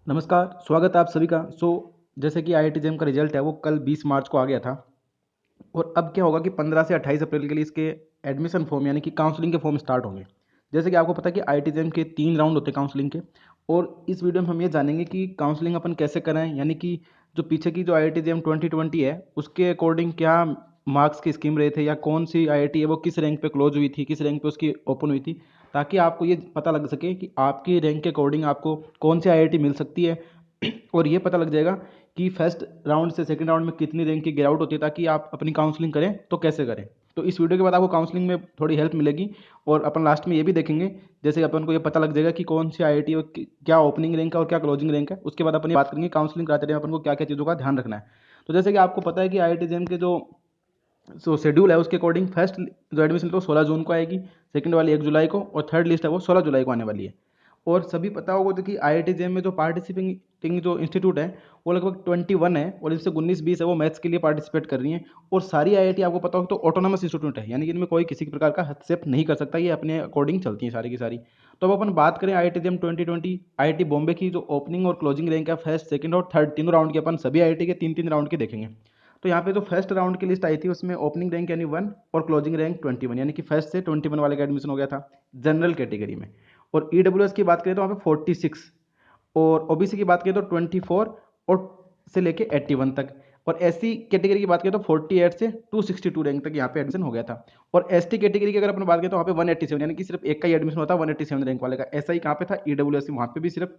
नमस्कार, स्वागत है आप सभी का। जैसे कि आईआईटी जेईई का रिजल्ट है वो कल 20 मार्च को आ गया था। और अब क्या होगा कि 15 से 28 अप्रैल के लिए इसके एडमिशन फॉर्म यानी कि काउंसलिंग के फॉर्म स्टार्ट होंगे। जैसे कि आपको पता है कि आईआईटी जेईई के 3 राउंड होते हैं काउंसलिंग के। और इस वीडियो में हम ये जानेंगे कि काउंसलिंग अपन कैसे कराएं, यानी कि जो पीछे की जो आईआईटी जेईई 2020 है उसके अकॉर्डिंग क्या मार्क्स की स्कीम रहे थे, या कौन सी आईआईटी है वो किस रैंक पे क्लोज हुई थी, किस रैंक पे उसकी ओपन हुई थी, ताकि आपको ये पता लग सके कि आपकी रैंक के अकॉर्डिंग आपको कौन सी आईआईटी मिल सकती है। और ये पता लग जाएगा कि फर्स्ट राउंड से सेकंड राउंड में कितनी रैंक की गिरावट होती है, ताकि आप अपनी काउंसलिंग करें तो कैसे करें। तो इस वीडियो के बाद आपको काउंसलिंग में थोड़ी हेल्प मिलेगी। और अपन लास्ट में ये भी देखेंगे, जैसे अपन को ये पता लग जाएगा कि कौन सी आईआईटी और क्या ओपनिंग रैंक है और क्या क्लोजिंग रैंक है। उसके बाद अपन ये बात करेंगे काउंसलिंग कराते टाइम अपन को क्या क्या चीज़ों का ध्यान रखना है। तो जैसे कि आपको पता है कि आईआईटी जेईई के जो शेड्यूल है उसके अकॉर्डिंग फर्स्ट जो एडमिशन तो 16 जून को आएगी, सेकंड वाली 1 जुलाई को, और थर्ड लिस्ट है वो 16 जुलाई को आने वाली है। और सभी पता होगा तो कि आईआईटी जेईई में जो पार्टिसिपेटिंग जो इंस्टीट्यूट है वो लगभग 21 है, और इससे 19-20 है वो मैथ्स के लिए पार्टिसिपेट कर रही हैं। और सारी आईआईटी आपको पता होगा तो ऑटोनॉमस इंस्टीट्यूट है, यानी कि इनमें कोई किसी प्रकार का हस्तक्षेप नहीं कर सकता, ये अपने अकॉर्डिंग चलती हैं सारी की सारी। तो अब अपन बात करें आईआईटी जेईई 2020 आईआईटी बॉम्बे की जो ओपनिंग और क्लोजिंग रैंक है फर्स्ट सेकंड और थर्ड तीनों राउंड की, अपन सभी आईआईटी के 3-3 राउंड के देखेंगे। तो यहाँ पे जो फर्स्ट राउंड की लिस्ट आई थी उसमें ओपनिंग रैंक यानी 1 और क्लोजिंग रैंक 21, यानी कि फर्स्ट से 21 वाले का एडमिशन हो गया था जनरल कैटेगरी में। और ईडब्ल्यूएस की बात करें तो वहाँ पे 46, और ओबीसी की बात करें तो 24 और से लेके 81 तक। और एससी कैटेगरी की बात करें तो 48 से 262 रैंक तक यहाँ पे एडमिशन हो गया था। और एसटी कैटेगरी की अगर अपन बात करें तो वहाँ पे 187, यानी कि सिर्फ एक का ही एडमिशन होता है 187 रैंक वाले का। ऐसा ही कहाँ पे था ईडब्ल्यूएस, वहाँ पे भी सिर्फ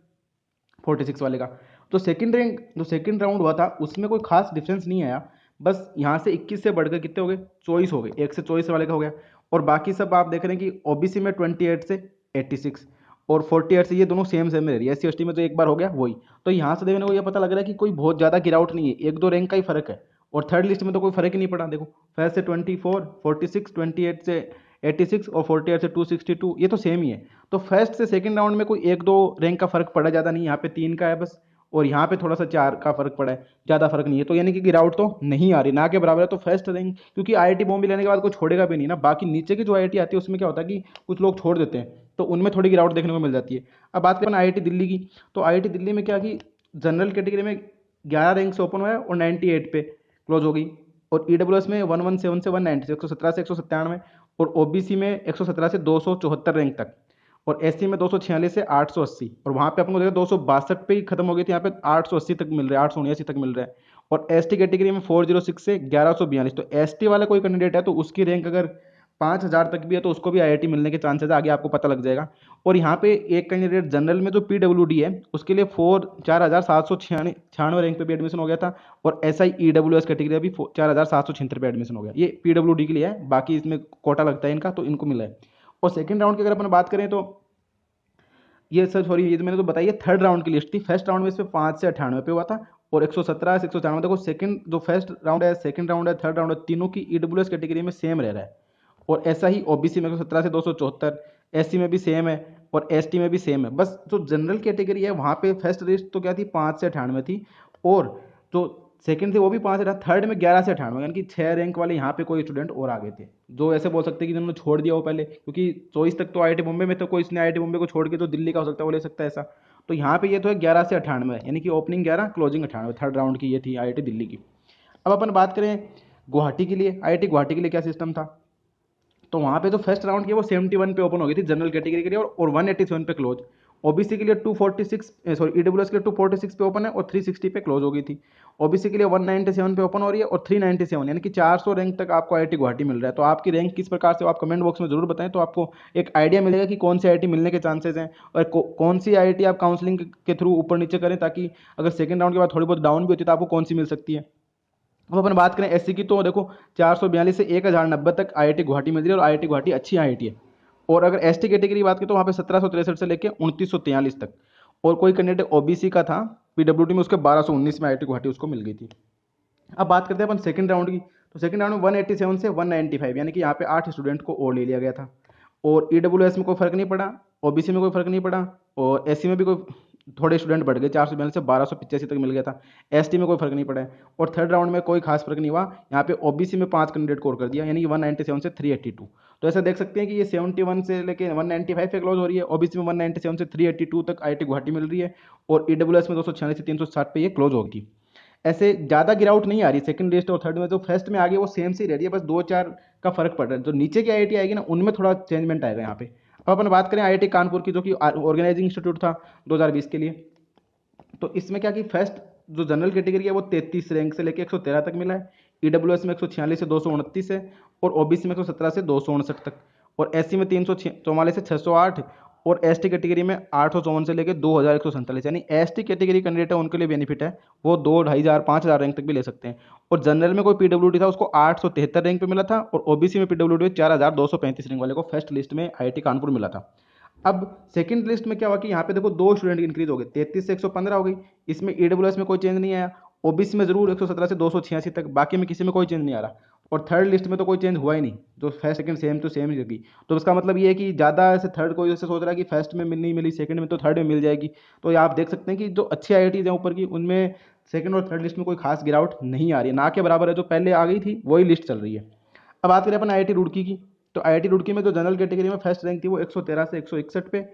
46 वाले का। तो सेकंड रैंक जो सेकंड राउंड हुआ था उसमें कोई खास डिफरेंस नहीं आया। बस यहाँ से 21 से बढ़कर कितने हो गए, 24 हो गए, 1 से 24 वाले का हो गया। और बाकी सब आप देख रहे हैं कि ओबीसी में 28 से 86 और 48 से ये दोनों सेम सेम में रह रही है। एससी एसटी में तो एक बार हो गया वही। तो यहाँ से देखने को ये पता लग रहा है कि कोई बहुत ज़्यादा गिरावट नहीं है, 1-2 रैंक का ही फर्क है। और थर्ड लिस्ट में तो कोई फर्क ही नहीं पड़ा। देखो फर्स्ट से 24, 46, 28 से 86 और 48 से 262, ये तो सेम ही है। तो फर्स्ट से सेकंड राउंड में कोई 1-2 रैंक का फर्क पड़ा ज़्यादा नहीं, यहाँ पे 3 का है बस। और यहाँ पे थोड़ा सा 4 का फर्क पड़ा है, ज़्यादा फर्क नहीं है। तो यानी कि गिरावट तो नहीं आ रही, ना के बराबर है। तो फर्स्ट रैंक क्योंकि आईआईटी बॉम्बे लेने के बाद कोई छोड़ेगा भी नहीं ना, बाकी नीचे की जो आईआईटी आती है उसमें क्या होता है कि कुछ लोग छोड़ देते हैं, तो उनमें थोड़ी गिरावट देखने को मिल जाती है। अब बात करें आईआईटी दिल्ली की, तो आईआईटी दिल्ली में क्या कि जनरल कैटेगरी में 11 रैंक से ओपन हुआ है और 98 पे क्लोज हो गई। और ईडब्ल्यूएस में 117 से 190, 117 से 197, और ओबीसी में 117 से 274 रैंक तक, और एससी में 246 से 880। और वहाँ पे अपन को देखा 262 पे ही खत्म हो गई थी, यहाँ पे 880 तक मिल रहा है, 879 तक मिल रहा है। और एसटी कैटेगरी में 406 से 1142। तो एसटी वाला कोई कैंडिडेट है तो उसकी रैंक अगर 5000 तक भी है तो उसको भी आईआईटी मिलने के चांसेस आगे आपको पता लग जाएगा। और यहाँ पे एक कैंडिडेट जनरल में जो पीडब्ल्यूडी है उसके लिए 4796 रैंक पे भी एडमिशन हो गया था। और एसआई ईडब्ल्यूएस कैटेगरी भी 4776 पे एडमिशन हो गया। ये पीडब्ल्यूडी के लिए है, बाकी इसमें कोटा लगता है इनका, तो इनको मिला है। और सेकंड राउंड की अगर अपन बात करें तो ये सर सॉरी ये तो मैंने तो बताई है थर्ड राउंड की लिस्ट थी। फर्स्ट राउंड में इस पे 5 से 98 पे हुआ था, और 117 से 194। देखो सेकंड जो फर्स्ट राउंड है, सेकंड राउंड है, थर्ड राउंड है, तीनों की ईडब्ल्यूएस कैटेगरी में सेम रह रहा है। और ऐसा ही ओबीसी में 117 से 274, एससी में भी सेम है, और एसटी में भी सेम है। बस जो जनरल कैटेगरी है वहाँ पे फर्स्ट लिस्ट तो क्या थी 5 से 98 थी, और जो सेकंड थे वो भी 5 से 98, थर्ड में 11 से 98, यानी कि 6 रैंक वाले यहाँ पे कोई स्टूडेंट और आ गए थे, जो ऐसे बोल सकते हैं कि जिन्होंने छोड़ दिया हो पहले, क्योंकि 24 तक तो आईआईटी बॉम्बे में, तो कोई इसने आईआईटी बॉम्बे को छोड़ के तो दिल्ली का हो सकता है वो ले सकता है ऐसा। तो यहाँ पे ये तो है 11 से 98, यानी कि ओपनिंग 11 क्लोजिंग 98 थर्ड राउंड की ये थी आईआईटी दिल्ली की। अब अपन बात करें गुवाहाटी के लिए, आईआईटी गुवाहाटी के लिए क्या सिस्टम था। तो वहाँ पे जो फर्स्ट राउंड की वो 71 पे ओपन हो गई थी जनरल कैटेगरी के लिए, और 187 पे क्लोज। ओबीसी के लिए 246, सॉरी ईडब्ल्यूएस के लिए 246 पे ओपन है और 360 पे क्लोज हो गई थी। ओबीसी के लिए 197 पे ओपन हो रही है और 397, यानी कि 400 रैंक तक आपको आईआईटी गुवाहाटी मिल रहा है। तो आपकी रैंक किस प्रकार से, आप कमेंट बॉक्स में जरूर बताएं, तो आपको एक आइडिया मिलेगा कि कौन सी आईआईटी मिलने के चांसेस हैं, और कौन सी आईआईटी आप काउंसलिंग के थ्रू ऊपर नीचे करें, ताकि अगर सेकंड राउंड के बाद थोड़ी बहुत डाउन भी होती है तो आपको कौन सी मिल सकती है। अब अपन बात करें एससी की, तो देखो 442 से 1090 तक आईआईटी गुवाहाटी मिल रही है, और आईआईटी गुवाहाटी अच्छी आईआईटी है। और अगर एसटी कैटेगरी की बात करें तो वहाँ पे 1763 से लेकर 2943 तक। और कोई कैंडिडेट ओबीसी का था पीडब्ल्यूडी में, उसके 1219 में आईआईटी गुवाहाटी उसको मिल गई थी। अब बात करते हैं अपन सेकंड राउंड की, तो सेकंड राउंड में 187 से 195, यानी कि यहाँ पे 8 स्टूडेंट को और ले लिया गया था। और ईडब्ल्यूएस में कोई फर्क नहीं पड़ा, ओबीसी में कोई फर्क नहीं पड़ा, और एससी में भी कोई थोड़े स्टूडेंट बढ़ गए, 442 से 1285 तक मिल गया था। एसटी में कोई फर्क नहीं पड़ा है। और थर्ड राउंड में कोई खास फर्क नहीं हुआ, यहाँ पे ओबीसी में 5 कैंडिडेट को और कर दिया, यानी कि 197 से 382। तो ऐसा देख सकते हैं कि ये 71 से लेके 195 पे क्लोज हो रही है, ओबीसी में 197 से 382 तक आईआईटी गुवाहाटी मिल रही है, और ईडब्ल्यूएस में 246 से 360 पे ये क्लोज होगी। ऐसे ज़्यादा गिरावट नहीं आ रही सेकंड लिस्ट और थर्ड में, जो फर्स्ट में आ गई वो सेम सी रह रही है, बस 2-4 का फर्क पड़ रहा है। जो नीचे की आईआईटी आएगी ना उनमें थोड़ा चेंजमेंट आएगा यहाँ पे। अब अपन बात करें आईआईटी कानपुर की, जो कि ऑर्गेनाइजिंग इंस्टीट्यूट था 2020 के लिए, तो इसमें क्या कि फर्स्ट जो जनरल कैटेगरी है वो 33 रैंक से लेकर 113 तक मिला है, ईडब्ल्यूएस में 146 से 229 है, और ओबीसी में 117 से 259 तक, और एससी में 344 से 608, और एसटी कैटेगरी में 854 से लेकर 2147, यानी एसटी कैटेगरी कैंडिडेट है उनके लिए बेनिफिट है, वो 2-2,500 रैंक तक भी ले सकते हैं। और जनरल में कोई पीडब्ल्यूडी था उसको 873 रैंक पे मिला था, और ओबीसी में पीडब्ल्यूडी 4235 रैंक वाले को फर्स्ट लिस्ट में आईआईटी कानपुर मिला था। अब सेकंड लिस्ट में क्या हुआ कि यहाँ पे देखो 2 स्टूडेंट इंक्रीज हो गए, 33 से 115 हो गई। इसमें ईडब्ल्यूएस में कोई चेंज नहीं आया, ओबीसी में जरूर 117 से 286 तक, बाकी में किसी में कोई चेंज नहीं आ रहा। और थर्ड लिस्ट में तो कोई चेंज हुआ ही नहीं, जो first second same to same ही लगी। तो उसका मतलब ये है कि ज़्यादा ऐसे थर्ड कोई जैसे सोच रहा है कि फर्स्ट में नहीं मिली सेकंड में तो थर्ड में मिल जाएगी। तो ये आप देख सकते हैं कि जो अच्छी आईआईटीज हैं ऊपर की, उनमें सेकंड और थर्ड लिस्ट में कोई खास गिरावट नहीं आ रही है, ना के बराबर है, जो पहले आ गई थी वही लिस्ट चल रही है। अब बात करें अपन आईआईटी रुड़की की, तो आईआईटी रुड़की में जो जनरल कैटेगरी में फर्स्ट रैंक थी वो 113 से 161 पे,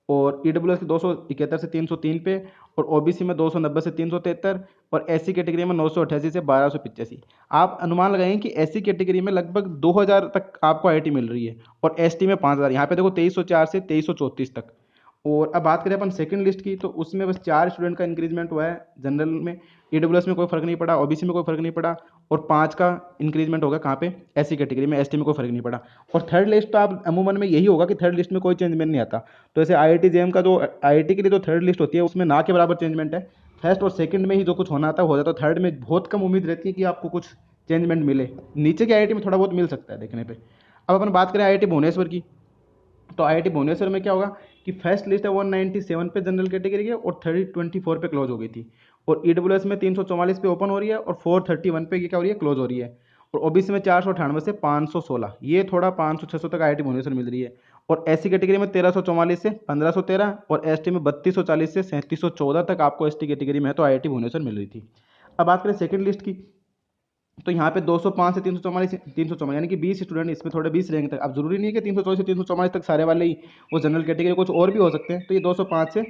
और ईडब्ल्यूएस की 271 से 303 पे, और ओबीसी में 290 से 373, और एससी कैटेगरी में 988 से 1285। आप अनुमान लगाएं कि एससी कैटेगरी में लगभग 2000 तक आपको आईआईटी मिल रही है, और एसटी में 5000। यहाँ पे देखो 2304 से 2334 तक। और अब बात करें अपन सेकंड लिस्ट की, तो उसमें बस 4 स्टूडेंट का इंक्रीजमेंट हुआ है जनरल में, ईडब्ल्यूएस में कोई फर्क नहीं पड़ा, ओबीसी में कोई फर्क नहीं पड़ा, और 5 का इंक्रीजमेंट होगा कहाँ पे, एससी कैटेगरी में, एसटी में कोई फर्क नहीं पड़ा। और थर्ड लिस्ट तो आप अमूमन में यही होगा कि थर्ड लिस्ट में कोई चेंजमेंट नहीं आता। तो ऐसे आईआईटी जेएम का जो आईआईटी के लिए जो थर्ड लिस्ट होती है उसमें ना के बराबर चेंजमेंट है, फर्स्ट और सेकंड में ही जो कुछ होना आता है हो जाता है, थर्ड में बहुत कम उम्मीद रहती है कि आपको कुछ चेंजमेंट मिले। नीचे के आईआईटी में थोड़ा बहुत मिल सकता है देखने पे। अब अपन बात करें आईआईटी भुवनेश्वर की, तो आईआईटी भुवनेश्वर में क्या होगा कि फर्स्ट लिस्ट है 197 पे जनरल कैटेगरी की, और 324 पे क्लोज हो गई थी, और ईडब्ल्यूएस में 344 पे ओपन हो रही है, और 431 पे ये क्या हो रही है, क्लोज हो रही है, और ओबीसी में 498 से 516, ये थोड़ा 500-600 तक आईआईटी भुवनेश्वर मिल रही है, और एससी कैटेगरी में 1344 से 1513, और एसटी में 3240 से 3714 तक आपको एसटी कैटेगरी में है तो आईआईटी भुवनेश्वर मिल रही थी। अब बात करें सेकंड लिस्ट की, तो यहाँ पे 205 से 344 यानी कि 20 स्टूडेंट इसमें थोड़े 20 रैंक तक। अब जरूरी नहीं है कि 324 से 344 तक सारे वाले ही वो जनरल कैटेगरी, कुछ और भी हो सकते हैं। तो ये 205 से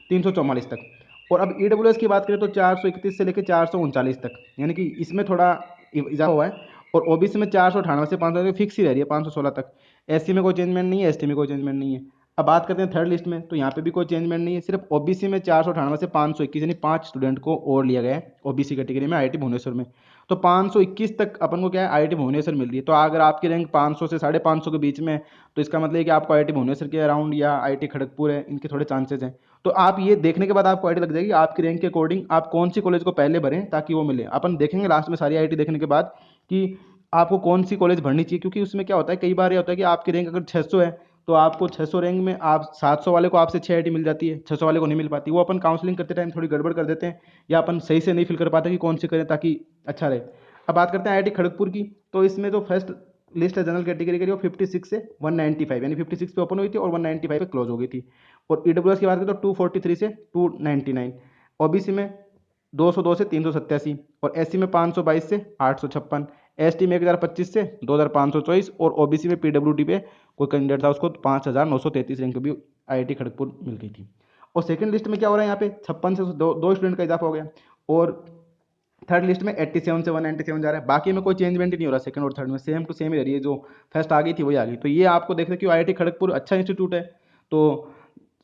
344 तक। और अब ईडब्ल्यूएस की बात करें तो 431 से लेकर 439 तक, यानी कि इसमें थोड़ा इजाफा हुआ है। और ओबीसी में 498 से 500 फिक्स ही रह रही है 516 तक। एससी में कोई चेंजमेंट नहीं है, एसटी में कोई चेंजमेंट नहीं है। अब बात करते हैं थर्ड लिस्ट में, तो यहाँ पे भी कोई चेंजमेंट नहीं है, सिर्फ ओबीसी में 498 से 521 यानी 5 स्टूडेंट को और लिया गया है ओबीसी कैटेगरी में आईआईटी भुवनेश्वर में। तो 521 तक अपन को क्या है आईआईटी भुवनेश्वर मिल रही है। तो अगर आपकी रैंक 500 से 550 के बीच में है तो इसका मतलब है कि आपको आईआईटी भुवनेश्वर के अराउंड या आईआईटी खड़गपुर है, इनके थोड़े चांसेस हैं। तो आप ये देखने के बाद आपको आईआईटी लग जाएगी आपकी रैंक के अकॉर्डिंग आप कौन सी कॉलेज को पहले भरें ताकि वो मिले। अपन देखेंगे लास्ट में सारी आईआईटी देखने के बाद कि आपको कौन सी कॉलेज भरनी चाहिए, क्योंकि उसमें क्या होता है कई बार ये होता है कि आपकी रैंक अगर 600 है तो आपको 600 रैंक में आप 700 वाले को आपसे 6 आईआईटी मिल जाती है, 600 वाले को नहीं मिल पाती। वो अपन काउंसलिंग करते टाइम थोड़ी गड़बड़ कर देते हैं, या अपन सही से नहीं फिल कर पाते कि कौन सी करें ताकि अच्छा रहे। अब बात करते हैं आईआईटी खड़गपुर की, तो इसमें जो फर्स्ट लिस्ट है जनरल कैटेगरी के लिए वो 56 से 195 यानी 56 पे ओपन हुई थी और 195 पे क्लोज हो गई थी। और ईडब्ल्यूएस की बात करें तो 243 से 299, ओबीसी में 202 से 387, और एससी में 522 से 856, एसटी में 1025 से 2524, और ओबीसी में पीडब्ल्यूडी पे कोई कैंडिडेट था उसको 5933 रैंक भी आईआईटी खड़गपुर मिल गई थी। और सेकंड लिस्ट में क्या हो रहा है यहाँ पे 56 से दो स्टूडेंट का इजाफा हो गया, और थर्ड लिस्ट में 87 से 197 जा रहा है। बाकी में कोई चेंजमेंट ही नहीं हो रहा, सेकंड और थर्ड में सेम टू सेम ही रह रही है, जो फर्स्ट आ गई थी वही आ गई। तो ये आपको देखते कि आईआईटी खड़गपुर अच्छा इंस्टीट्यूट है, तो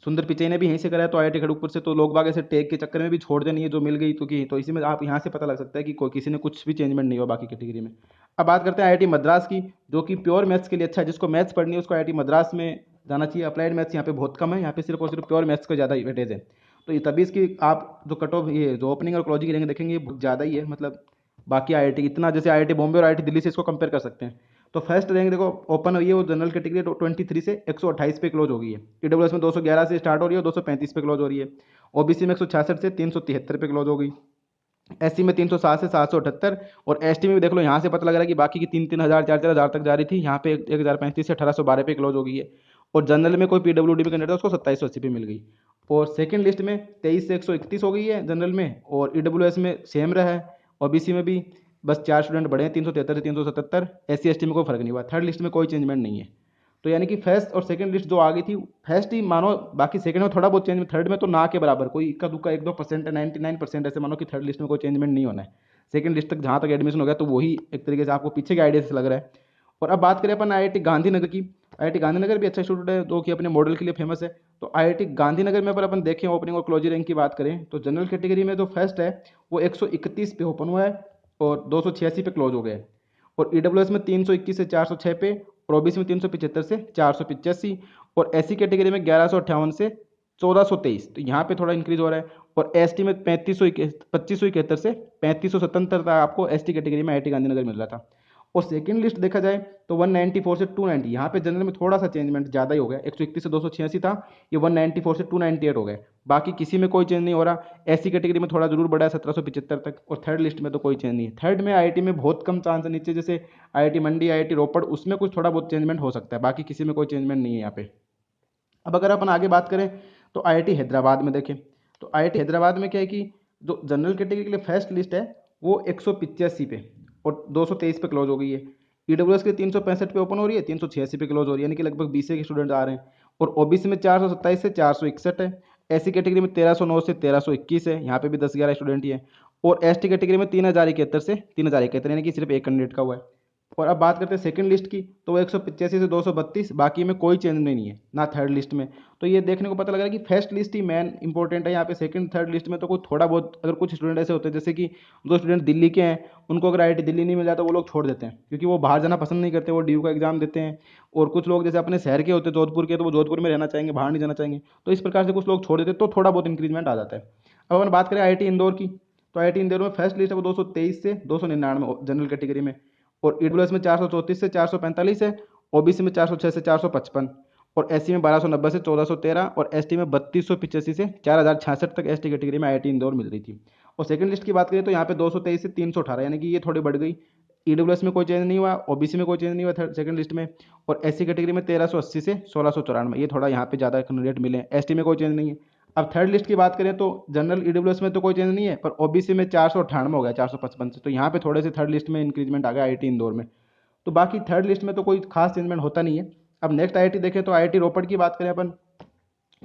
सुंदर पिचई ने भी यहीं से करा है तो आईआईटी खड़गपुर से, तो लोग बाग ऐसे टेक के चक्कर में भी छोड़ देनी है जो मिल गई तो इसी में आप यहाँ से पता लग सकता है कि कोई किसी ने कुछ भी चेंजमेंट नहीं हुआ बाकी कैटेगरी में। अब बात करते हैं आईआईटी मद्रास की, जो कि प्योर मैथ्स के लिए अच्छा है। जिसको मैथ्स पढ़नी है उसको आईआईटी मद्रास में जाना चाहिए। अप्लाइड मैथ्स यहाँ पे बहुत कम है, यहाँ पे सिर्फ और सिर्फ प्योर मैथ्स का ज़्यादा वेटेज है। तो ये तभी इसकी आप जो कट ऑफ ये जो ओपनिंग और क्लोजिंग रैंक देखेंगे ये बहुत ज़्यादा ही है, मतलब बाकी आईआईटी इतना जैसे आईआईटी बॉम्बे और आईआईटी दिल्ली से इसको कंपेयर कर सकते हैं। तो फर्स्ट रैंक देखो ओपन हुई है वो जनरल कैटेगरी 23 से 128 पे क्लोज हो गई है। ईडब्ल्यूएस में 211 से स्टार्ट हो रही है, 235 पे क्लोज हो रही है। ओबीसी में 166 से 373 पे क्लोज हो गई। एससी में 307 से 778, और एसटी में भी देख लो यहाँ से पता लग रहा है कि बाकी की 3-3 हज़ार 4-4 हज़ार तक जा रही थी, यहाँ पे 1035 से 1812 पे क्लोज हो गई है। और जनरल में कोई पीडब्ल्यूडी पे कैंडिडेट उसको 2780 पे मिल गई। और सेकंड लिस्ट में 23 से 131 हो गई है जनरल में, और ईडब्ल्यूएस में सेम रहा है, ओबीसी में भी बस 4 स्टूडेंट बढ़े हैं, 373 से 377। SC ST में कोई फर्क नहीं हुआ, थर्ड लिस्ट में कोई चेंजमेंट नहीं है। तो यानी कि फर्स्ट और सेकंड लिस्ट जो आ गई थी, फर्स्ट ही मानो, बाकी सेकंड में थोड़ा बहुत चेंज, थर्ड में तो ना के बराबर, कोई इक्का दुक्का 1-2% है, 99% ऐसे मानो कि थर्ड लिस्ट में कोई चेंजमेंट नहीं होना है। सेकंड लिस्ट तक जहाँ तक एडमिशन हो गया तो वही एक तरीके से आपको पीछे के आइडिया से लग रहा है। और अब बात करें अपन IIT गांधीनगर की। IIT गांधीनगर भी अच्छा इंस्टीट्यूट है, जो कि अपने मॉडल के लिए फेमस है। तो IIT गांधीनगर में अगर अपन देखें ओपनिंग और क्लोजिंग रैंक की बात करें, तो जनरल कैटेगरी में जो फर्स्ट है वो 131 पे ओपन हुआ है और 286 पे क्लोज हो गया है। और EWS में 321 से 406 पे, और OBC में 375 से 485, और SC कैटेगरी में 1158 से 1423, तो यहाँ पे थोड़ा इंक्रीज हो रहा है। और ST में 2571 से 3577 तक आपको ST कैटेगरी में IIT गांधीनगर मिल रहा था। और सेकंड लिस्ट देखा जाए तो 194 से 290, यहाँ पे जनरल में थोड़ा सा चेंजमेंट ज़्यादा ही हो गया, 131 से 286 था, ये 194 से 298 हो गए। बाकी किसी में कोई चेंज नहीं हो रहा। SC कैटेगरी में थोड़ा जरूर बढ़ा है 1775 तक, और थर्ड लिस्ट में तो कोई चेंज नहीं है। थर्ड में IIT में बहुत कम चांस है नीचे, जैसे IIT मंडी, IIT रोपड़, उसमें कुछ थोड़ा बहुत चेंजमेंट हो सकता है, बाकी किसी में कोई चेंजमेंट नहीं है यहाँ पे। अब अगर अपन आगे बात करें तो IIT हैदराबाद में देखें, तो IIT हैदराबाद में क्या है कि जो जनरल कैटेगरी के लिए फर्स्ट लिस्ट है वो 185 पे और 223 पे क्लोज हो गई है। EWS के 365 पे ओपन हो रही है, 386 पे क्लोज हो रही है, यानी कि लगभग 20 के स्टूडेंट आ रहे हैं। और OBC में 427 से 461 है। SC कैटेगरी में 1309 से 1321 है, यहाँ पे भी 10-11 स्टूडेंट ही है। और ST कैटेगरी में 3071 से 3071, यानी कि सिर्फ एक कैंडिडेट का हुआ है। और अब बात करते हैं सेकंड लिस्ट की, तो वो 185 से 232, बाकी में कोई चेंज नहीं है ना थर्ड लिस्ट में। तो ये देखने को पता लग रहा है कि फर्स्ट लिस्ट ही मेन इंपॉर्टेंट है यहाँ पे। सेकंड थर्ड लिस्ट में तो कोई थोड़ा बहुत, अगर कुछ स्टूडेंट ऐसे होते हैं जैसे कि जो स्टूडेंट दिल्ली के हैं, उनको अगर IIT दिल्ली नहीं मिल जाता वो लोग छोड़ देते हैं, क्योंकि वो बाहर जाना पसंद नहीं करते, वो DU का एग्जाम देते हैं। और कुछ लोग जैसे अपने शहर के होते हैं, जोधपुर के, तो वो जोधपुर में रहना चाहेंगे, बाहर नहीं जाना चाहेंगे, तो इस प्रकार से कुछ लोग छोड़ देते हैं, तो थोड़ा बहुत इंक्रीजमेंट आ जाता है। अब अपन बात करें IIT इंदौर की, तो IIT इंदौर में फर्स्ट लिस्ट है वो 223 से 299 जनरल कैटेगरी में। और EWS में 434 से 445 है, OBC में 406 से 455, और SC में 1290 से 1413, और ST में 3285 से 4066 तक ST कैटेगरी में IIT इंदौर मिल रही थी। और सेकंड लिस्ट की बात करें तो यहाँ पे 223 से 318, यानी कि ये थोड़ी बढ़ गई। EWS में कोई चेंज नहीं हुआ, OBC में कोई चेंज नहीं हुआ थर्ड सेकंड लिस्ट में। और SC कैटेगरी में 1380 से 1694, ये थोड़ा यहाँ पे ज़्यादा कैंडिडेट मिले। ST में कोई चेंज नहीं है। अब थर्ड लिस्ट की बात करें तो जनरल EWS में तो कोई चेंज नहीं है, पर OBC में 498 हो गया 455 से, तो यहाँ पे थोड़े से थर्ड लिस्ट में इंक्रीजमेंट आ गया IIT इंदौर में। तो बाकी थर्ड लिस्ट में तो कोई खास चेंजमेंट होता नहीं है। अब नेक्स्ट IIT देखें तो IIT रोपड़ की बात करें अपन,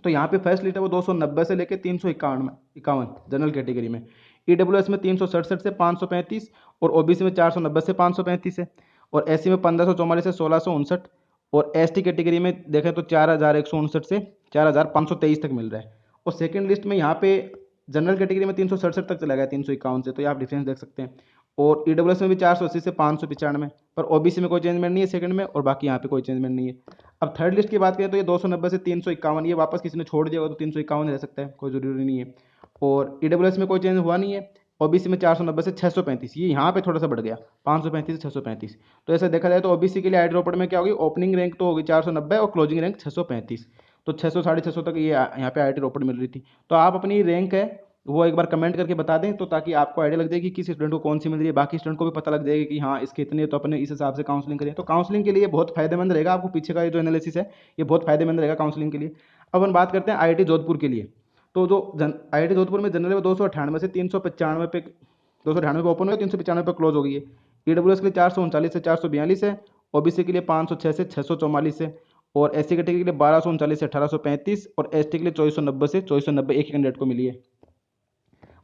तो यहाँ पे फर्स्ट लिस्ट है वो 290 से लेकर 351 जनरल कैटेगरी में। EWS में 367 से 535, और OBC में 490 से 535 है। और SC में 1544 से 1659, और ST कैटेगरी में देखें तो 4159 से 4523 तक मिल रहा है। और सेकंड लिस्ट में यहाँ पे जनरल कैटेगरी में 367 तक चला गया 351 से, तो ये आप डिफरेंस देख सकते हैं। और EWS में भी 480 से 595, पर OBC में कोई चेंजमेंट नहीं है सेकंड में, और बाकी यहाँ पे कोई चेंजमेंट नहीं है। अब थर्ड लिस्ट की बात करें तो ये 290 से 351, ये वापस किसी ने छोड़ दिया होगा तो 351 रह सकता है, कोई जरूरी नहीं है। और EWS में कोई चेंज हुआ नहीं है। OBC में 490 से 635, ये यहाँ पे थोड़ा सा बढ़ गया 535 से 635। तो ऐसा देखा जाए तो OBC के लिए IIT रोपड़ में क्या होगी, ओपनिंग रैंक तो होगी 490 और क्लोजिंग रैंक 635, तो 600 650 तक ये यहाँ पे IIT रोपड़ मिल रही थी। तो आप अपनी रैंक है वो एक बार कमेंट करके बता दें, तो ताकि आपको आइडिया लग जाएगी कि किस स्टूडेंट को कौन सी मिल रही है, बाकी स्टूडेंट को भी पता लग जाएगा कि हाँ इसके इतने, तो अपने इस हिसाब से काउंसलिंग करिए। तो काउंसलिंग के लिए बहुत फायदेमंद रहेगा, आपको पीछे का ये जो एनालिसिस है ये बहुत फायदेमंद रहेगा काउंसलिंग के लिए। अब हम बात करते हैं IIT जोधपुर के लिए। तो जो IIT जोधपुर में जनरल में 298 से 395 पे, 298 पे ओपन हुआ, 395 पे क्लोज हो गई है। EWS के लिए 439 से 442 है, OBC के लिए 506 से 644 है, और SC कैटेगरी के लिए 1239 से 1835, और ST के लिए 2490 से 2490 एक कैंडिडेट को मिली है।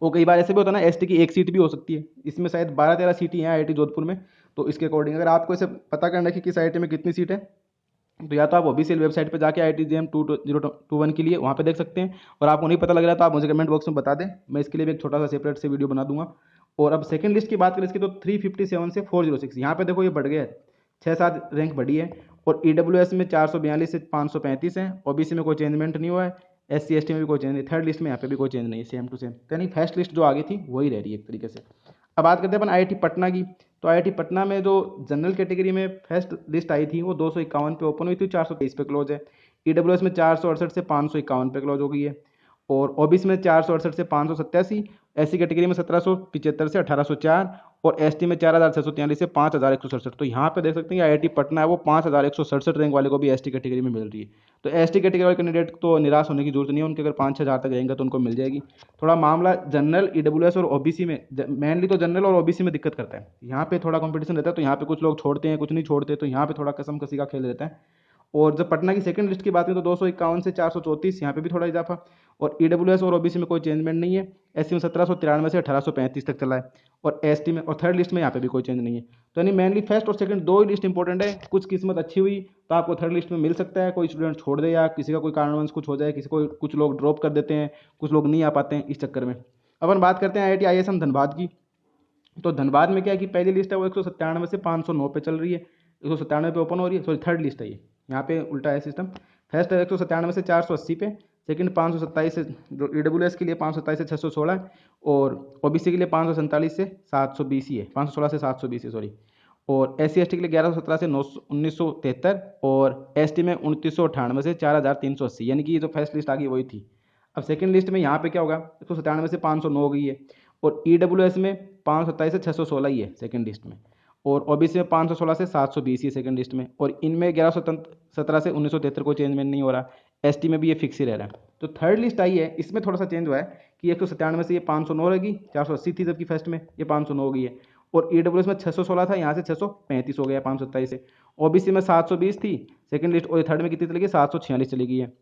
वो कई बार ऐसे भी होता है ना, ST की एक सीट भी हो सकती है, इसमें शायद 12-13 सीटें हैं IIT जोधपुर में। तो इसके अकॉर्डिंग अगर आपको इसे पता करना है कि किस IIT में कितनी सीट है, तो या तो आप ऑफिशियल वेबसाइट पे जाके IITJM 2021 के लिए वहाँ पे देख सकते हैं, और आपको नहीं पता लग रहा तो आप मुझे कमेंट बॉक्स में बता दें, मैं इसके लिए भी एक छोटा सा सेपरेट से वीडियो बना दूंगा। और अब सेकंड लिस्ट की बात करें इसकी, तो 357 से 406, यहाँ पे देखो ये बढ़ गया है, 6-7 रैंक बढ़ी है। और EWS में 442 से 535 है, OBC में कोई चेंजमेंट नहीं हुआ है, SC ST में भी कोई चेंज नहीं, थर्ड लिस्ट में यहाँ पे भी कोई चेंज नहीं है, सेम टू सेम, यानी फर्स्ट लिस्ट जो आ गई थी वही रह रही है एक तरीके से। अब बात करते हैं अपन IIT पटना की, तो IIT पटना में जो जनरल कैटेगरी में फर्स्ट लिस्ट आई थी वो 251 पे ओपन हुई थी, 423 पे क्लोज है। EWS में 468 से 551 पे क्लोज हो गई है, और OBC में 468 से 587, SC कैटेगरी में 1775 से 1804, और एसटी में 4,643 से 5,167। तो यहाँ पे देख सकते हैं कि आईआईटी पटना है वो 5,167 रैंक वाले को भी एसटी कैटेगरी में मिल रही है। तो एसटी कैटेगरी वाले कैंडिडेट तो निराश होने की जरूरत नहीं है, उनके अगर 5-6 हज़ार तक रहेंगे तो उनको मिल जाएगी। थोड़ा मामला जनरल, ईडब्ल्यूएस और ओबीसी में, मेनली तो जनरल और ओबीसी में दिक्कत करता है, यहाँ पे थोड़ा कंपटीशन रहता है। तो यहाँ पे कुछ लोग छोड़ते हैं, कुछ नहीं छोड़ते, तो यहाँ पे थोड़ा कसम कसी का खेल रहता है। और जब पटना की सेकंड लिस्ट की बात करें तो 251 से 434, यहाँ पे भी थोड़ा इजाफा। और ईडब्ल्यूएस और ओबीसी में कोई चेंजमेंट नहीं है। एससी में 1793 से 1835 तक चला है। और एसटी में और थर्ड लिस्ट में यहाँ पे भी कोई चेंज नहीं है। तो यानी मेनली फर्स्ट और सेकंड दो ही लिस्ट इंपॉर्टेंट है। कुछ किस्मत अच्छी हुई तो आपको थर्ड लिस्ट में मिल सकता है, कोई स्टूडेंट छोड़ दे या किसी का कोई कारणवश कुछ हो जाए, किसी को कुछ लोग ड्रॉप कर देते हैं, कुछ लोग नहीं आ पाते हैं इस चक्कर में। अपन बात करते हैं आईआईटी आईएसएम धनबाद की। तो धनबाद में क्या है कि पहली लिस्ट है वो 197 से 509 पे चल रही है, 197 पे ओपन हो रही है। सॉरी, थर्ड लिस्ट है ये, यहाँ पे उल्टा है सिस्टम। फर्स्ट है 197 से 480 पे, सेकंड 527 से, जो ईडब्ल्यूएस के लिए 527 से 616 है, और ओबीसी के लिए 547 से 720 ही है, 516 से 720 है सॉरी। और SC ST के लिए 1117 से 1973, और ST में 2998 से 4380, यानी कि ये जो फर्स्ट लिस्ट आ गई वही थी। अब सेकंड लिस्ट में यहाँ पे क्या होगा, 197 से 509 हो गई है, और ईडब्ल्यूएस में 527 से 616 ही है सेकंड लिस्ट में, और ओबीसी में 516 से 720 ही सेकंड लिस्ट में, और इनमें 1117 से 1973 कोई चेंजमेंट नहीं हो रहा। एसटी में भी ये फिक्स ही रह रहा है। तो थर्ड लिस्ट आई है, इसमें थोड़ा सा चेंज हुआ है कि 197 से ये 509 रहेगी, 480 थी जबकि फर्स्ट में ये 509 हो गई है। और ईडब्ल्यूएस में 616 था, यहाँ से 635 हो गया 527 से। ओबीसी में 720 थी सेकंड लिस्ट, और थर्ड में कितनी चली गई, 746 चली गई है।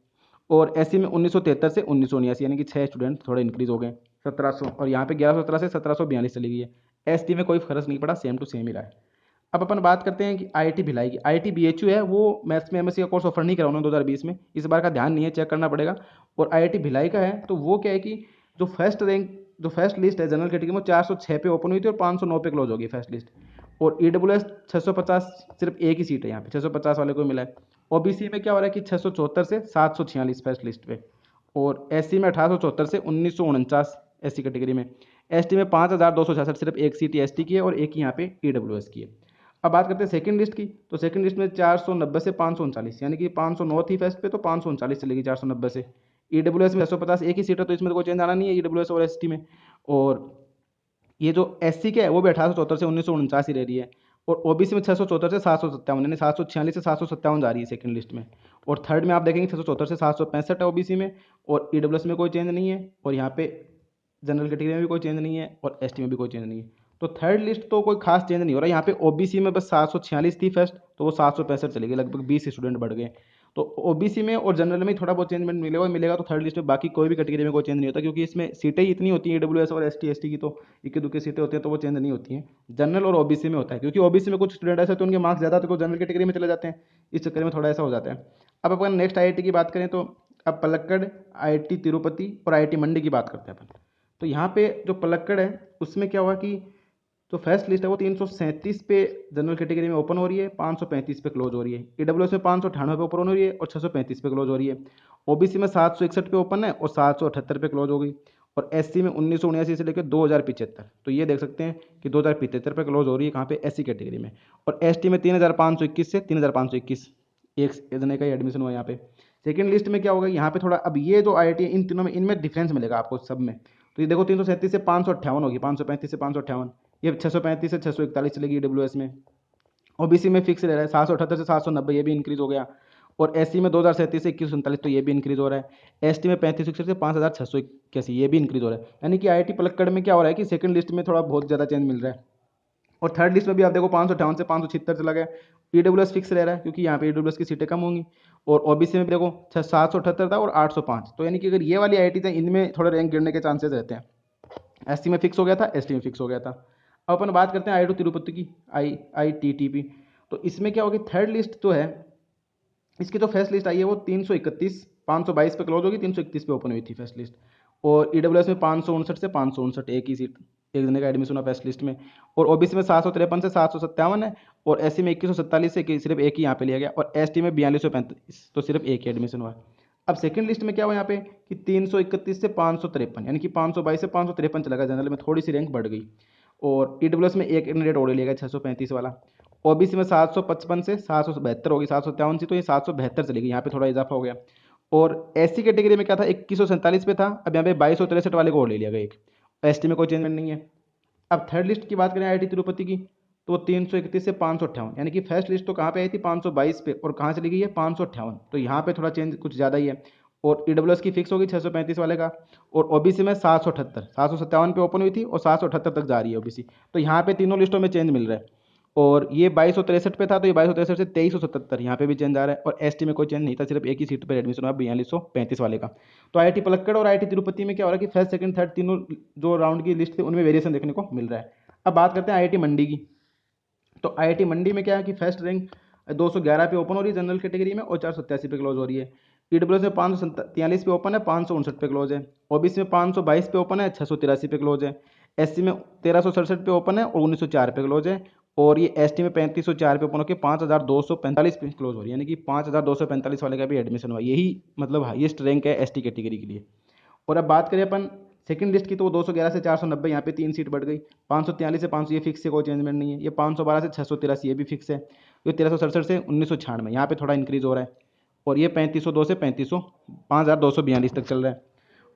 और एससी में 1973 से 1979, यानी कि 6 स्टूडेंट थोड़े इंक्रीज हो गए 1700, और यहाँ पे 1117 से 1742 चली गई है। एसटी में कोई फर्क नहीं पड़ा, सेम टू सेम ही रहा है। अब अपन बात करते हैं कि आईआईटी भिलाई की। आईआईटी बीएचयू है वो मैथ्स में एमएससी का कोर्स ऑफर नहीं करा उन्होंने 2020 में, इस बार का ध्यान नहीं है, चेक करना पड़ेगा। और आईआईटी भिलाई का है तो वो क्या है कि जो फर्स्ट लिस्ट है जनरल कैटेगरी में 406 पे ओपन हुई थी और 509 पे क्लोज होगी फर्स्ट लिस्ट। और ईडब्ल्यूएस 650, सिर्फ एक ही सीट है यहाँ पे, 650 वाले को मिला है। ओबीसी में क्या हो रहा है कि 674 से 746 फर्स्ट लिस्ट पे, और एससी में 1874 से 1949 एससी कैटेगरी में। एसटी में 5266, सिर्फ एक सीट एसटी की है और एक ही यहाँ पे ईडब्ल्यूएस की है। अब बात करते हैं सेकंड लिस्ट की। तो सेकंड लिस्ट में 490 से 539, यानी कि 509 थी फर्स्ट पे तो 539 चलेगी 490 से। ईडब्ल्यूएस में 650, एक ही सीट है तो इसमें तो कोई चेंज आना नहीं है ईडब्ल्यूएस और एसटी में। और ये जो एससी के है वो भी 1874 से 1949 ही रह रही है। और ओबीसी में 674 से 757, यानी 746 से 757 जा रही है सेकंड लिस्ट में। और थर्ड में आप देखेंगे 674 से 765 है ओबीसी में, और ईडब्ल्यूएस में कोई चेंज नहीं है, और यहाँ पे जनरल कैटेगरी में भी कोई चेंज नहीं है, और एसटी में भी कोई चेंज नहीं है। तो थर्ड लिस्ट तो कोई खास चेंज नहीं हो रहा। यहाँ पे ओबीसी में बस 746 थी फर्स्ट, तो वो 765 चली गई, लगभग 20 स्टूडेंट बढ़ गए। तो ओबीसी में और जनरल में थोड़ा बहुत चेंजमेंट मिलेगा तो थर्ड लिस्ट में बाकी कोई भी कैटेगरी में कोई चेंज नहीं होता, क्योंकि इसमें सीटें ही इतनी होती हैं ईडब्ल्यूएस और एसटी एसटी की, तो इक्के दुक्के सीटें होती हैं तो वो चेंज नहीं होती हैं। जनरल और ओबीसी में होता है, क्योंकि ओबीसी में कुछ स्टूडेंट ऐसे तो उनके मार्क्स ज़्यादा तो जनरल कैटेगरी में चले जाते हैं, इस चक्कर में थोड़ा ऐसा हो जाता है। अब अपन नेक्स्ट आईआईटी की बात करें तो अब पलक्कड़, आईआईटी तिरुपति और आईआईटी मंडी की बात करते हैं अपन। तो यहाँ पे जो पलक्कड़ है उसमें क्या हुआ कि जो फर्स्ट लिस्ट है वो 337 पे जनरल कैटेगरी में ओपन हो रही है, 535 पे क्लोज हो रही है। ईडब्ल्यूएस में 598 पे ओपन हो रही है और 635 पे क्लोज हो रही है। ओबीसी में 761 पे ओपन है और 778 पे क्लोज हो गई। और एससी में 1979 से लेकर 2075, तो ये देख सकते हैं कि 2075 पे क्लोज हो रही है कहाँ पे, एससी कैटेगरी में। और एसटी में 3521 से 3521, एक जने का ही एडमिशन हुआ यहाँ पे। सेकेंड लिस्ट में क्या होगा यहाँ पे थोड़ा, अब ये जो आई इन तीनों में इनमें डिफरेंस मिलेगा आपको सब में। तो ये देखो 337 से 558 होगी, 535 से 558, ये 635 से 641 चलेगी ईडब्ल्यूएस में। ओबीसी में फिक्स रह रहा है 778 से 790, ये भी इंक्रीज हो गया। और एससी में 2037 से 2139, तो ये भी इंक्रीज हो रहा है। एसटी में 3561 से 5681, ये भी इंक्रीज हो रहा है। यानी कि आईआईटी पलक्कड़ में क्या हो रहा है कि सेकंड लिस्ट में थोड़ा बहुत ज़्यादा चेंज मिल रहा है। और थर्ड लिस्ट में भी आप देखो 558 से 576 चला गया। ईडब्ल्यूएस फिक्स रह रहा है क्योंकि यहाँ पे ईडब्ल्यूएस की सीटें कम होंगी। और ओबीसी में भी देखो 778 था और 805, तो यानी कि अगर ये वाली आईआईटी थे इनमें थोड़े रैंक गिरने के चांसेस रहते हैं। एससी में फिक्स हो गया था, एसटी में फिक्स हो गया था। अब अपन बात करते हैं आईआईटी तिरुपति की, आईआईटीटीपी। तो इसमें क्या होगी, थर्ड लिस्ट जो है इसकी जो फर्स्ट लिस्ट आई है वो 331, 522 पे क्लोज होगी, 331 पे ओपन हुई थी फर्स्ट लिस्ट। और ईडब्ल्यूएस में 559 से 559, एक ही सीट, एक जने का एडमिशन हुआ फर्स्ट लिस्ट में। और ओबीसी में 753 से 757 है। और एससी में 2147 से सिर्फ एक ही यहाँ पे लिया गया। और एसटी में 4235, तो सिर्फ एक ही एडमिशन हुआ। अब सेकंड लिस्ट में क्या हुआ यहाँ पे कि 331 से 553, यानी कि 522 से 553 चला गया, जनरल में थोड़ी सी रैंक बढ़ गई। और ईडब्ल्यूएस में एक कैंडिडेट और लिया गया 635 वाला। ओबीसी में 755 से 772 होगी, 757 तो ये 772 चलेगी, यहाँ पे थोड़ा इजाफा हो गया। और एससी कैटेगरी में क्या था, 2147 पे था, अब यहाँ पे 2263 वाले को और ले लिया गया एक। एसटी में कोई चेंजमेंट नहीं है। अब थर्ड लिस्ट की बात करें IIT तिरुपति की, तो 331 से 558, यानी कि फर्स्ट लिस्ट तो कहाँ पे आई थी 522 पे, और कहाँ चली गई है 558, तो यहाँ पे थोड़ा चेंज कुछ ज़्यादा ही है। और EWS की फिक्स होगी 635 वाले का, और OBC में 757 पे ओपन हुई थी और 778 तक जा रही है OBC, तो यहाँ पे तीनों लिस्टों में चेंज मिल रहा है। और ये 2263 पे था, तो ये 2263 से 2377 यहाँ पे भी चेंज आ रहा है, और ST में कोई चेंज नहीं था, सिर्फ एक ही सीट पर एडमिशन हुआ 4235 वाले का। तो IIT पलक्कड़ और IIT तिरुपति में क्या हो रहा है कि फर्स्ट सेकंड थर्ड तीनों जो राउंड की लिस्ट थी उनमें वेरिएशन देखने को मिल रहा है। अब बात करते हैं IIT मंडी की। तो IIT मंडी में क्या है कि फर्स्ट रैंक 211 पे ओपन हो रही है जनरल कैटेगरी में, और 487 पे क्लोज हो रही है। EWS में 543 पे ओपन है, 559 पे क्लोज है। OBC में 522 पे ओपन है, 683 पे क्लोज है। SC में 1367 पे ओपन है और 1904 पे क्लोज है। और ये ST में 3504 पे ओपन होकर 5245 पे क्लोज हो रही है, यानी कि 5245 वाले का भी एडमिशन हुआ। यही मतलब हाईएस्ट रैंक है ST कैटेगरी के लिए। और अब बात करें अपन सेकंड लिस्ट की, तो वो 211 से 490, यहाँ पे 3 सीट बढ़ गई। 543 से 500 ये फिक्स है, कोई चेंजमेंट नहीं है। ये 512 से 683 ये भी फिक्स है। ये 1367 से 1996 यहाँ पे थोड़ा इंक्रीज हो रहा है। और ये 3502 से 5242 तक चल रहा है।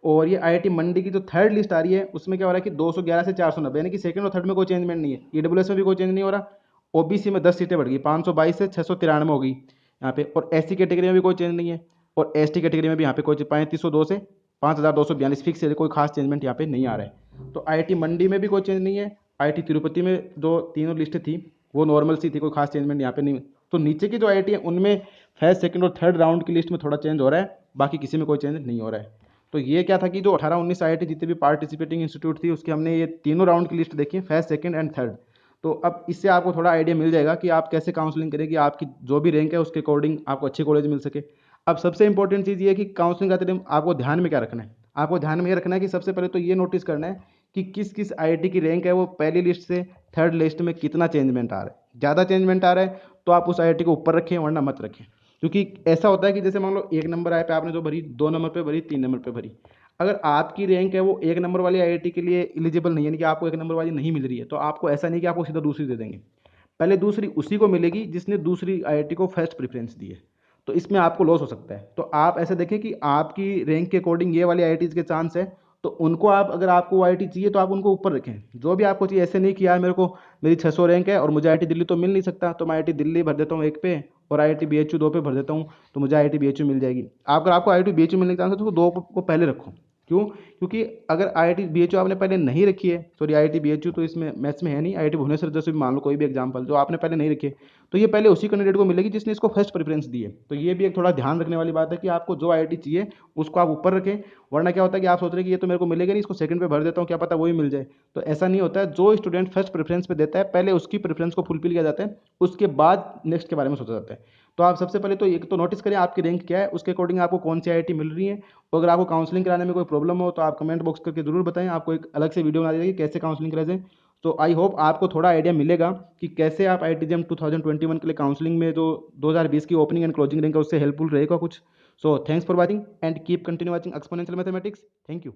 और ये IIT मंडी की जो थर्ड लिस्ट आ रही है उसमें क्या हो रहा है कि 211 से 490, यानी कि सेकंड और थर्ड में कोई चेंजमेंट नहीं है। EWS में भी कोई चेंज नहीं हो रहा। OBC में 10 सीटें बढ़ गई, 522 से 693 हो गई यहाँ पे। और SC कैटेगरी में भी कोई चेंज नहीं है। और ST कैटेगरी में भी यहाँ पे कोई 3502 से 5242 फिक्स है, कोई खास चेंजमेंट यहाँ पे नहीं आ रहा है। तो IIT मंडी में भी कोई चेंज नहीं है। IIT तिरुपति में जो तीनों लिस्ट थी वो नॉर्मल सी थी, कोई खास चेंजमेंट यहाँ पे नहीं। तो नीचे की जो IIT है उनमें फर्स्ट सेकंड और थर्ड राउंड की लिस्ट में थोड़ा चेंज हो रहा है, बाकी किसी में कोई चेंज नहीं हो रहा है। तो ये क्या था कि जो 18-19 IIT जितने भी पार्टिसिपेटिंग इंस्टीट्यूट थी उसके हमने ये तीनों राउंड की लिस्ट देखी है, फर्स्ट सेकंड एंड थर्ड। तो अब इससे आपको थोड़ा आइडिया मिल जाएगा कि आप कैसे काउंसलिंग करें कि आपकी जो भी रैंक है उसके अकॉर्डिंग आपको अच्छे कॉलेज मिल सके। अब सबसे इंपॉर्टेंट चीज़ ये है कि काउंसलिंग करते टाइम आपको ध्यान में क्या रखना है। आपको ध्यान में ये रखना है कि सबसे पहले तो ये नोटिस करना है कि किस किस IIT की रैंक है वो पहली लिस्ट से थर्ड लिस्ट में कितना चेंजमेंट आ रहा है। ज़्यादा चेंजमेंट आ रहा है तो आप उस IIT को ऊपर रखें, वरना मत रखें। क्योंकि ऐसा होता है कि जैसे मान लो 1 नंबर आए पे आपने जो भरी, 2 नंबर पे भरी, 3 नंबर पे भरी, अगर आपकी रैंक है वो 1 नंबर वाली IIT के लिए एलिजिबल नहीं है, यानी कि आपको 1 नंबर वाली नहीं मिल रही है, तो आपको ऐसा नहीं कि आपको सीधा दूसरी दे देंगे। पहले दूसरी उसी को मिलेगी जिसने दूसरी IIT को फर्स्ट प्रेफरेंस दी है। तो इसमें आपको लॉस हो सकता है। तो आप ऐसे देखें कि आपकी रैंक के अकॉर्डिंग ये वाली IITs के चांस है, तो उनको आप, अगर आपको IIT चाहिए तो आप उनको ऊपर रखें। जो भी आपको चाहिए, ऐसे नहीं कि यार मेरे को मेरी 600 रैंक है और मुझे IIT दिल्ली तो मिल नहीं सकता, तो मैं IIT दिल्ली भर देता हूँ 1 पे और IIT BHU 2 पे भर देता हूँ, तो मुझे IIT BHU मिल जाएगी। अगर आपको IIT BHU मिलने का चांस है तो 2 को पहले रखो। क्यों? क्योंकि अगर IIT BHU आपने पहले नहीं रखी है, सॉरी IIT BHU तो इसमें मैथ्स में है नहीं, IIT भुवनेश्वर जैसे भी मान लो कोई भी एग्जाम्पल जो आपने पहले नहीं रखी है, तो ये पहले उसी कैंडिडेट को मिलेगी जिसने इसको फर्स्ट प्रेफरेंस दी है। तो ये भी एक थोड़ा ध्यान रखने वाली बात है कि आपको जो IIT चाहिए उसको आप ऊपर रखें। वरना क्या होता है कि आप सोच रहे हैं कि ये तो मेरे को मिलेगा नहीं, इसको सेकंड पे भर देता हूँ, क्या पता वही मिल जाए। तो ऐसा नहीं होता है। जो स्टूडेंट फर्स्ट प्रेफरेंस पे देता है पहले उसकी प्रेफरेंस को फुलफिल किया जाता है, उसके बाद नेक्स्ट के बारे में सोचा जाता है। तो आप सबसे पहले तो एक तो नोटिस करें आपकी रैंक क्या है, उसके अकॉर्डिंग आपको कौन सी IIT मिल रही है। और अगर आपको काउंसलिंग कराने में कोई प्रॉब्लम हो तो आप कमेंट बॉक्स करके जरूर बताएं, आपको एक अलग से वीडियो बना देंगे कैसे काउंसलिंग करा जाए। तो आई होप आपको थोड़ा आइडिया मिलेगा कि कैसे आप IIT JAM 2021 के लिए काउंसलिंग में जो 2020 की ओपनिंग एंड क्लोजिंग रैंक है उससे हेल्पफुल रहेगा कुछ। So thanks for watching and keep continue watching exponential mathematics. Thank you.